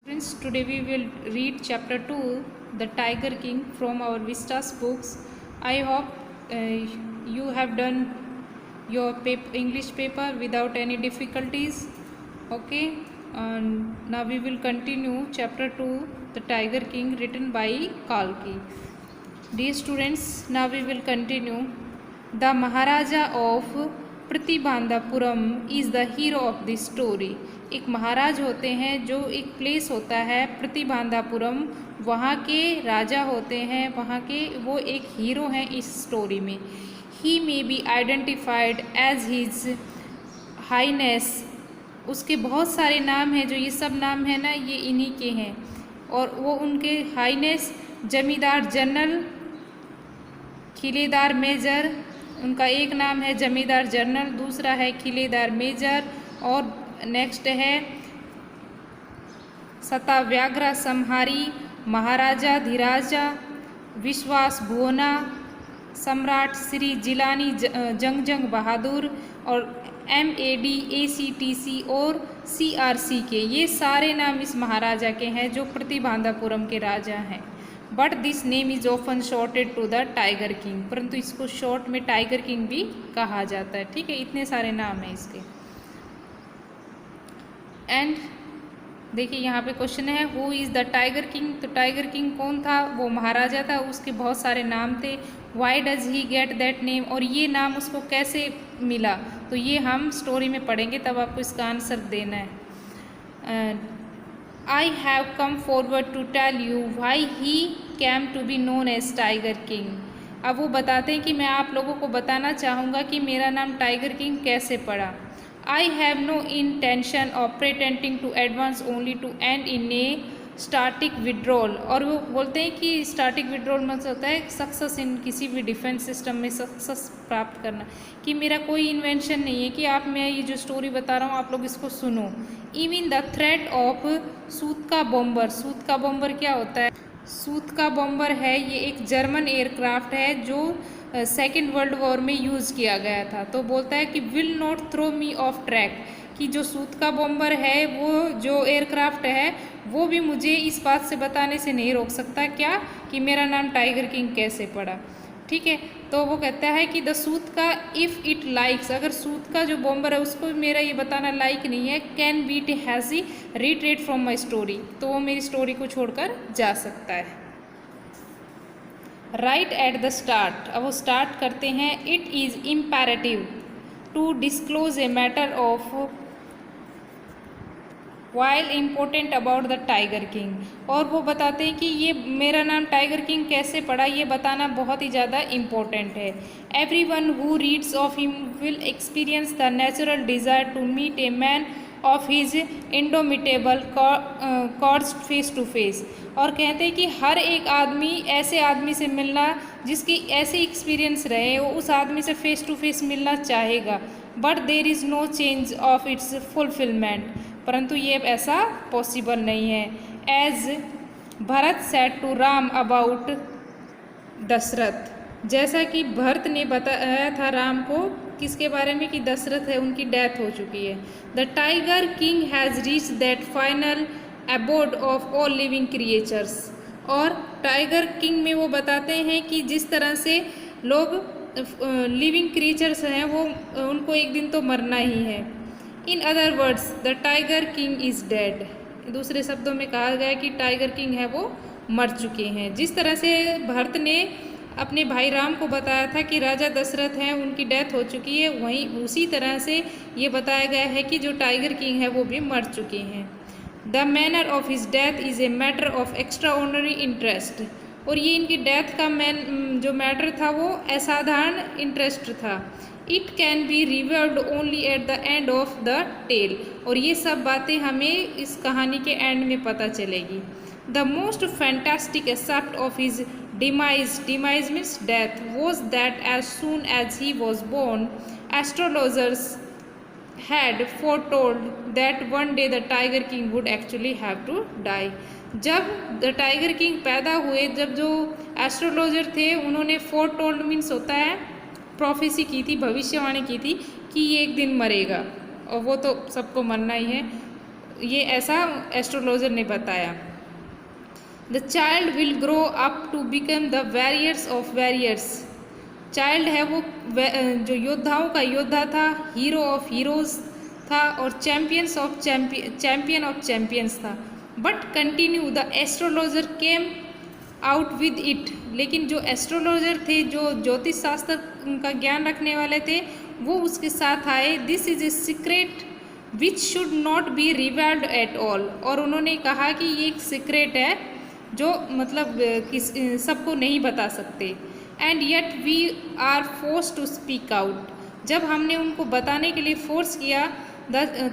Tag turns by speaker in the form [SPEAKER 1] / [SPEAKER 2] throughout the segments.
[SPEAKER 1] Friends, today we will read chapter 2, The Tiger King, from our Vistas books. I hope you have done your English paper without any difficulties. Okay, and now we will continue chapter 2, The Tiger King, written by Kalki. Dear students, now we will continue. The Maharaja of Pratibandhapuram is the hero of this story. एक महाराज होते हैं जो एक place होता है प्रतिबांधापुरम, वहाँ के राजा होते हैं, वहाँ के वो एक हीरो हैं इस स्टोरी में। He may be identified as his highness, उसके बहुत सारे नाम हैं, जो ये सब नाम है ना ये इन्हीं के हैं, और वो उनके हाईनेस जमींदार जनरल, खिलेदार मेजर, उनका एक नाम है जमींदार जनरल, दूसरा है खिलेदार मेजर, और नेक्स्ट है सताव्याग्रा संहारी, महाराजा धीराजा, विश्वास भुवना, सम्राट श्री जिलानी जंग बहादुर, और MAD ACTC और CRC के, ये सारे नाम इस महाराजा के हैं जो प्रतिबांधापुरम के राजा हैं। But this name is often shorted to the tiger king, परंतु इसको शॉर्ट में टाइगर किंग भी कहा जाता है। ठीक है, इतने सारे नाम हैं इसके। एंड देखिए यहाँ पे क्वेश्चन है who is the tiger king. तो टाइगर किंग कौन था? वो महाराजा था, उसके बहुत सारे नाम थे। Why does he get that name, और ये नाम उसको कैसे मिला, तो ये हम स्टोरी में पढ़ेंगे, तब आपको इसका आंसर देना है। I have come forward to tell you why he came to be known as Tiger King। अब वो बताते हैं कि मैं आप लोगों को बताना चाहूँगा कि मेरा नाम टाइगर किंग कैसे पड़ा। I have no intention of pretending to advance only to end in a static withdrawal। और वो बोलते हैं कि स्टार्टिक विड्रॉल मतलब होता है सक्सेस इन किसी भी डिफेंस सिस्टम में सक्सेस प्राप्त करना, कि मेरा कोई इन्वेंशन नहीं है कि आप मैं ये जो स्टोरी बता रहा हूँ आप लोग इसको सुनो। इवन द थ्रेट ऑफ सूतका बॉम्बर। सूतका बॉम्बर क्या होता है? सूतका बॉम्बर है ये एक जर्मन एयरक्राफ्ट है जो सेकेंड वर्ल्ड वॉर में यूज़ किया गया था। तो बोलता है कि will not throw me off track, कि जो सूतका बॉम्बर है वो जो एयरक्राफ्ट है वो भी मुझे इस बात से बताने से नहीं रोक सकता, क्या कि मेरा नाम टाइगर किंग कैसे पड़ा। ठीक है, तो वो कहता है कि द सूत का इफ़ इट लाइक्स, अगर सूत का जो बॉम्बर है उसको मेरा ये बताना लाइक नहीं है, can beat has he retreat from my story, तो वो मेरी स्टोरी को छोड़कर जा सकता है। राइट एट द स्टार्ट, अब वो स्टार्ट करते हैं। It is imperative to disclose a matter of while important about the tiger king, और वो बताते हैं कि ये मेरा नाम टाइगर किंग कैसे पड़ा ये बताना बहुत ही ज़्यादा इम्पोर्टेंट है। Every one who reads of him will experience the natural desire to meet a man of his indomitable cords face to face, और कहते हैं कि हर एक आदमी ऐसे आदमी से मिलना जिसकी ऐसे एक्सपीरियंस रहे, वो उस आदमी से फेस टू फेस मिलना चाहेगा। But there is no change of its fulfilment, परंतु ये ऐसा पॉसिबल नहीं है। As Bharat said to Ram about Dasharath, जैसा कि भरत ने बताया था राम को किसके बारे में, कि दशरथ है उनकी डेथ हो चुकी है। The tiger king has reach that final abode of all living creatures, और टाइगर किंग में वो बताते हैं कि जिस तरह से लोग लिविंग क्रिएचर्स हैं वो उनको एक दिन तो मरना ही है। In other words the tiger king is dead, दूसरे शब्दों में कहा गया कि टाइगर किंग है वो मर चुके हैं। जिस तरह से भरत ने अपने भाई राम को बताया था कि राजा दशरथ हैं उनकी डेथ हो चुकी है, वहीं उसी तरह से ये बताया गया है कि जो टाइगर किंग है वो भी मर चुके हैं। The manner of his death is a matter of extra ordinary interest, और ये इनकी डेथ का जो मैटर था वो असाधारण इंटरेस्ट था। It can be revealed only at the end of the tale, और ये सब बातें हमें इस कहानी के एंड में पता चलेगी। The most fantastic aspect of his demise, demise means death, was that as soon as he was born astrologers had foretold that one day the tiger king would actually have to die. जब the tiger king पैदा हुए, जब जो astrologer थे उन्होंने foretold means होता है prophecy की थी, भविष्यवाणी की थी कि ये एक दिन मरेगा, और वो तो सबको मरना ही है। ये ऐसा एस्ट्रोलॉजर ने बताया। The child will grow up to become the warriors of warriors. Child है वो जो योद्धाओं का योद्धा था, हीरो ऑफ हीरोज था और चैम्पियन ऑफ चैम्पियंस था। But continue the astrologer came out with it. लेकिन जो एस्ट्रोलॉजर थे, जो ज्योतिष शास्त्र का ज्ञान रखने वाले थे, वो उसके साथ आए। This is a secret which should not be revelled at all. और उन्होंने कहा कि ये एक सीक्रेट है जो मतलब सबको नहीं बता सकते। And yet we are force to speak out. जब हमने उनको बताने के लिए फोर्स किया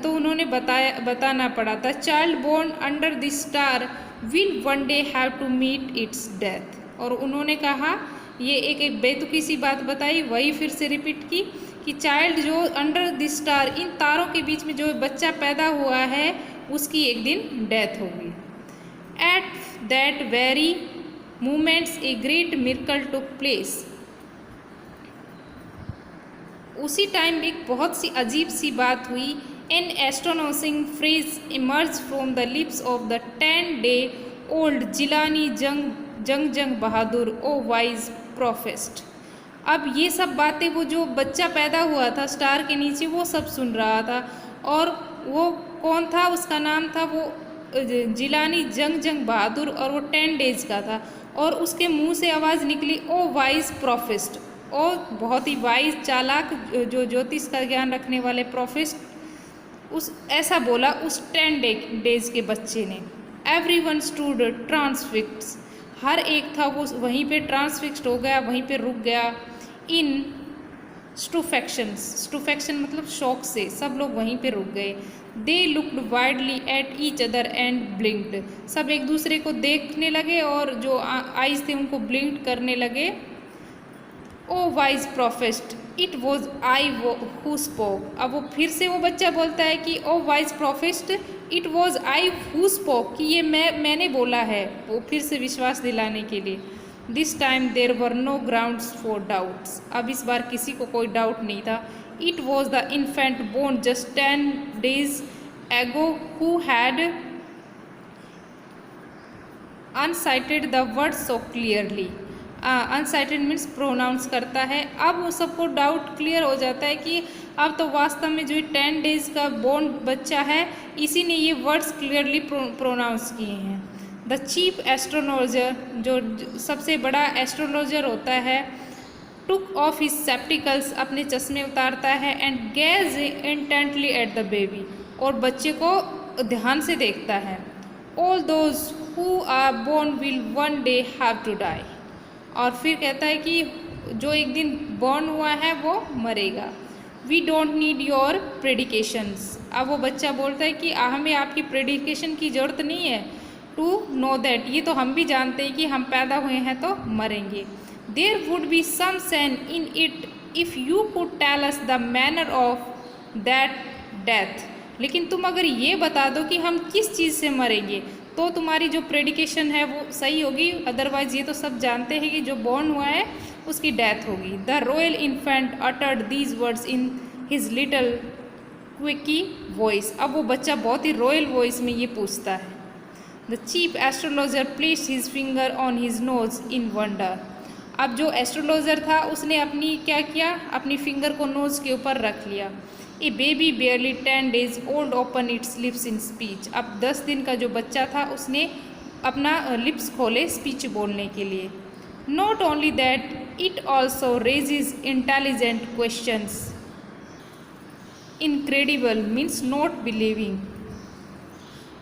[SPEAKER 1] तो उन्होंने बताना पड़ा। The child born under the star will one day have to meet its death. और उन्होंने कहा, ये एक बेतुकी सी बात बताई, वही फिर से रिपीट की कि चाइल्ड जो अंडर द स्टार, इन तारों के बीच में जो बच्चा पैदा हुआ है, उसकी एक दिन डेथ होगी। At that very moments a great miracle took place. उसी टाइम एक बहुत सी अजीब सी बात हुई। An astonishing phrase emerge from the lips of the 10-day-old Jilani Jung Bahadur O wise प्रोफेस्ट। अब ये सब बातें वो जो बच्चा पैदा हुआ था स्टार के नीचे, वो सब सुन रहा था। और वो कौन था? उसका नाम था वो जिलानी जंग बहादुर, और वो 10 डेज का था। और उसके मुंह से आवाज़ निकली, ओ वाइज प्रोफेस्ट। और बहुत ही वाइज चालाक जो ज्योतिष का ज्ञान रखने वाले प्रोफेस्ट उस ऐसा बोला उस 10 डेज के बच्चे ने। Everyone stood ट्रांसफिक्स। हर एक था वो वहीं पे ट्रांसफिक्स्ड हो गया, वहीं पे रुक गया। इन स्टूफेक्शन मतलब शौक से सब लोग वहीं पे रुक गए। They looked widely at each other and ब्लिंक्ड। सब एक दूसरे को देखने लगे और जो आइज थे उनको ब्लिंक करने लगे। O wise prophets it was I who spoke. अब वो फिर से वो बच्चा बोलता है कि O wise prophets it was I who spoke, कि ये मैंने बोला है, वो फिर से विश्वास दिलाने के लिए। This time there were no grounds for doubts. अब इस बार किसी को कोई डाउट नहीं था। It was the infant born just 10 days ago who had unsighted the words so clearly। Enunciated means pronounce करता है। अब वो सबको डाउट क्लियर हो जाता है कि अब तो वास्तव में जो 10 डेज का बोर्न बच्चा है, इसी ने ये वर्ड्स क्लियरली प्रोनाउंस किए हैं। द चीफ एस्ट्रोलॉजर, जो सबसे बड़ा एस्ट्रोलॉजर होता है, टुक ऑफ हिज स्पेक्टिकल्स, अपने चश्मे उतारता है, and gaze intently at the baby, और बच्चे को ध्यान से देखता है। All those who are born will one day have to die. और फिर कहता है कि जो एक दिन बॉर्न हुआ है वो मरेगा। We don't need your predictions. अब वो बच्चा बोलता है कि हमें आपकी प्रेडिकेशन की ज़रूरत नहीं है, टू नो दैट, ये तो हम भी जानते हैं कि हम पैदा हुए हैं तो मरेंगे। There would be some sense in it if you could tell us the manner of that death. लेकिन तुम अगर ये बता दो कि हम किस चीज़ से मरेंगे तो तुम्हारी जो प्रेडिकेशन है वो सही होगी। अदरवाइज ये तो सब जानते हैं कि जो बॉर्न हुआ है उसकी डेथ होगी। The royal infant uttered these words in his little quickie voice. अब वो बच्चा बहुत ही रॉयल वॉइस में ये पूछता है। The chief astrologer placed his finger on his nose in wonder. अब जो एस्ट्रोलॉजर था उसने अपनी क्या किया, अपनी फिंगर को नोज के ऊपर रख लिया। A baby barely 10 days old open its lips in speech. अब 10 दिन का जो बच्चा था उसने अपना लिप्स खोले स्पीच बोलने के लिए। Not only that it also raises intelligent questions. Incredible means not believing.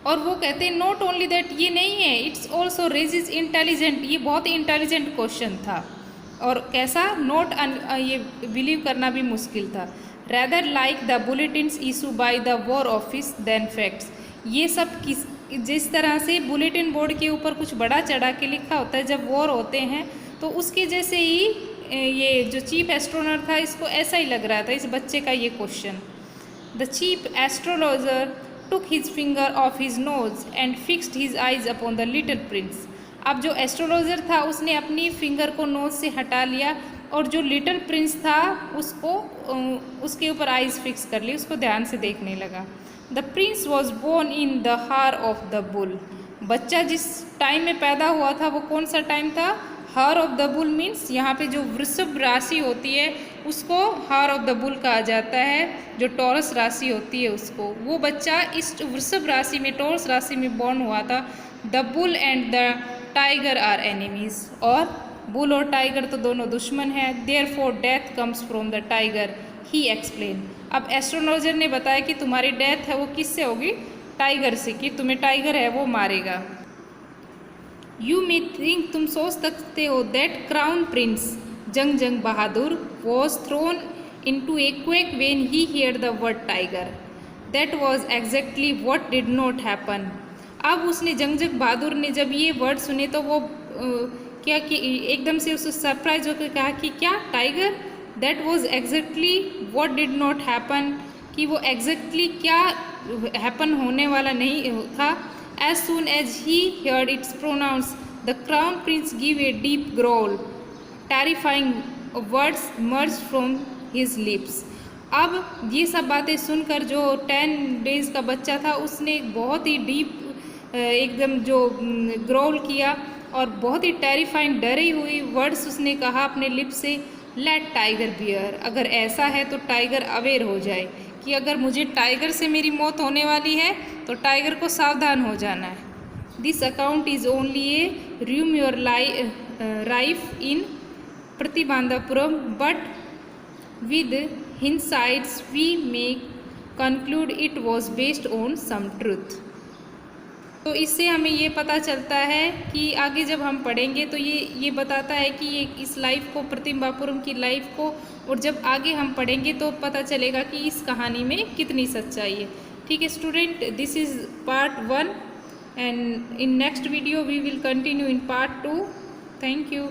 [SPEAKER 1] और वो कहते हैं नॉट ओनली दैट, ये नहीं है, इट्स ऑल्सो रेजेज इंटेलिजेंट, ये बहुत ही इंटेलिजेंट क्वेश्चन था। और कैसा? नॉट ये बिलीव करना भी मुश्किल था। Rather like the bulletins issued by the war office than facts। ये सब जिस तरह से बुलेटिन बोर्ड के ऊपर कुछ बड़ा चढ़ा के लिखा होता है जब वॉर होते हैं, तो उसके जैसे ही ये जो चीफ एस्ट्रोनॉमर था इसको ऐसा ही लग रहा था इस बच्चे का ये question. The chief astrologer took his finger of his nose and fixed his eyes upon the little Prince. अब जो एस्ट्रोलॉजर था उसने अपनी फिंगर को नोज से हटा लिया और जो लिटिल प्रिंस था उसको उसके ऊपर आइज़ फिक्स कर ली, उसको ध्यान से देखने लगा। The prince was born in the hour of the bull. बच्चा जिस टाइम में पैदा हुआ था वो कौन सा टाइम था? हार ऑफ द बुल मीन्स यहाँ पे जो वृषभ राशि होती है उसको हार ऑफ द बुल कहा जाता है, जो टॉरस राशि होती है उसको। वो बच्चा इस वृषभ राशि में, टॉरस राशि में बॉर्न हुआ था। The bull and the tiger are enemies, और बुल और टाइगर तो दोनों दुश्मन हैं। Therefore death comes from the tiger, he explain. अब एस्ट्रोलॉजर ने बताया कि तुम्हारी डेथ है वो किससे होगी? टाइगर से, कि तुम्हें टाइगर है वो मारेगा। यू मे थिंक, तुम सोच सकते हो, that crown prince Jung Bahadur was thrown into a quake when he hear the word tiger. That was exactly what did not happen. अब उसने जंग बहादुर ने जब ये वर्ड सुने तो वो क्या कि एकदम से उसे सरप्राइज होकर कहा कि क्या tiger? That was exactly what did not happen, कि वो एग्जैक्टली क्या हैपन होने वाला नहीं था। As soon as he heard its pronounced, the crown prince gave a deep growl. Terrifying words merged from his lips. अब ये सब बातें सुनकर जो 10 days का बच्चा था उसने बहुत ही डीप एकदम जो ग्रोल किया और बहुत ही टेरिफाइंग डरी हुई वर्ड्स उसने कहा अपने लिप से, लेट टाइगर बियर। अगर ऐसा है तो टाइगर अवेयर हो जाए, कि अगर मुझे टाइगर से मेरी मौत होने वाली है तो टाइगर को सावधान हो जाना है। This account is only a rumour life in Pratibandhapuram, but with hindsights we may conclude it was based on some truth. तो इससे हमें ये पता चलता है कि आगे जब हम पढ़ेंगे तो ये बताता है कि ये इस लाइफ को, प्रतिबापुरम की लाइफ को, और जब आगे हम पढ़ेंगे तो पता चलेगा कि इस कहानी में कितनी सच्चाई है। ठीक है student, this is part 1 and in next video we will continue in part 2। Thank you.